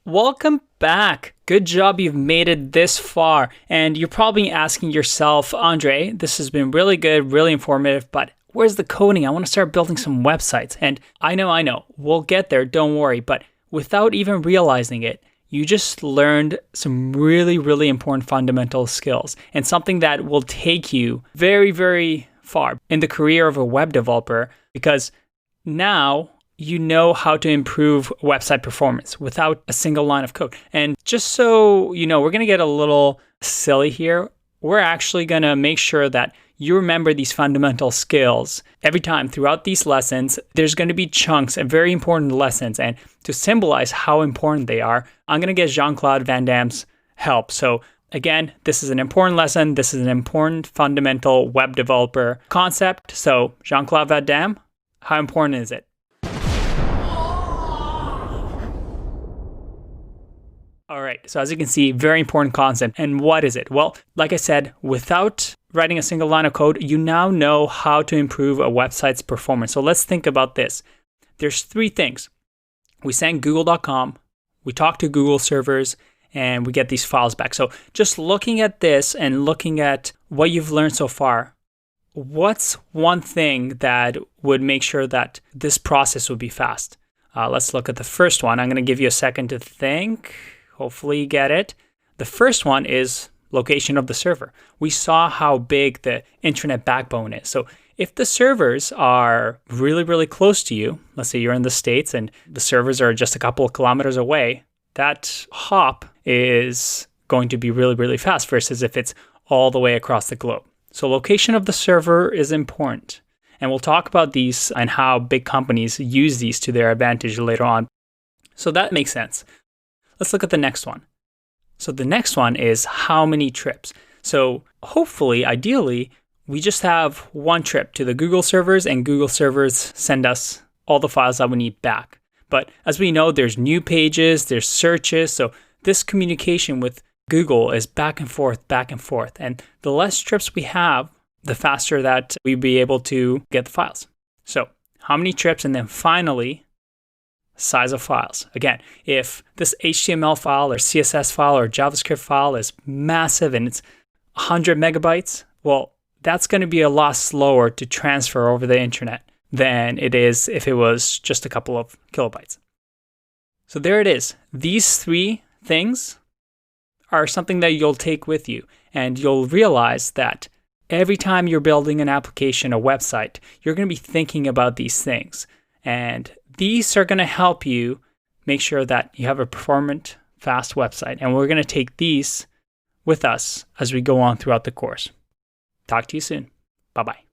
Welcome back. Good job, you've made it this far. And you're probably asking yourself, Andre, this has been really good, really informative, but where's the coding? I want to start building some websites. And I know, we'll get there, don't worry. But without even realizing it, you just learned some really, really important fundamental skills and something that will take you very, very far in the career of a web developer, because now you know how to improve website performance without a single line of code. And just so you know, we're going to get a little silly here. We're actually going to make sure that you remember these fundamental skills every time throughout these lessons. There's going to be chunks of very important lessons. And to symbolize how important they are, I'm going to get Jean-Claude Van Damme's help. So again, this is an important lesson. This is an important fundamental web developer concept. So Jean-Claude Van Damme, how important is it? All right, so as you can see, very important concept. And what is it? Well, like I said, without writing a single line of code, you now know how to improve a website's performance. So let's think about this. There's three things. We send google.com, we talk to Google servers, and we get these files back. So just looking at this and looking at what you've learned so far, what's one thing that would make sure that this process would be fast? Let's look at the first one. I'm going to give you a second to think. Hopefully you get it. The first one is location of the server. We saw how big the internet backbone is. So if the servers are really, really close to you, let's say you're in the States and the servers are just a couple of kilometers away, that hop is going to be really, really fast versus if it's all the way across the globe. So location of the server is important. And we'll talk about these and how big companies use these to their advantage later on. So that makes sense. Let's look at the next one. So the next one is how many trips. So hopefully, ideally, we just have one trip to the Google servers and Google servers send us all the files that we need back. But as we know, there's new pages, there's searches. So this communication with Google is back and forth, back and forth. And the less trips we have, the faster that we'll be able to get the files. So how many trips? And then finally, size of files. Again, if this HTML file or CSS file or JavaScript file is massive and it's 100 megabytes, well, that's going to be a lot slower to transfer over the internet than it is if it was just a couple of kilobytes. So there it is. These three things are something that you'll take with you, and you'll realize that every time you're building an application, a website, you're going to be thinking about these things. And these are going to help you make sure that you have a performant, fast website. And we're going to take these with us as we go on throughout the course. Talk to you soon. Bye-bye.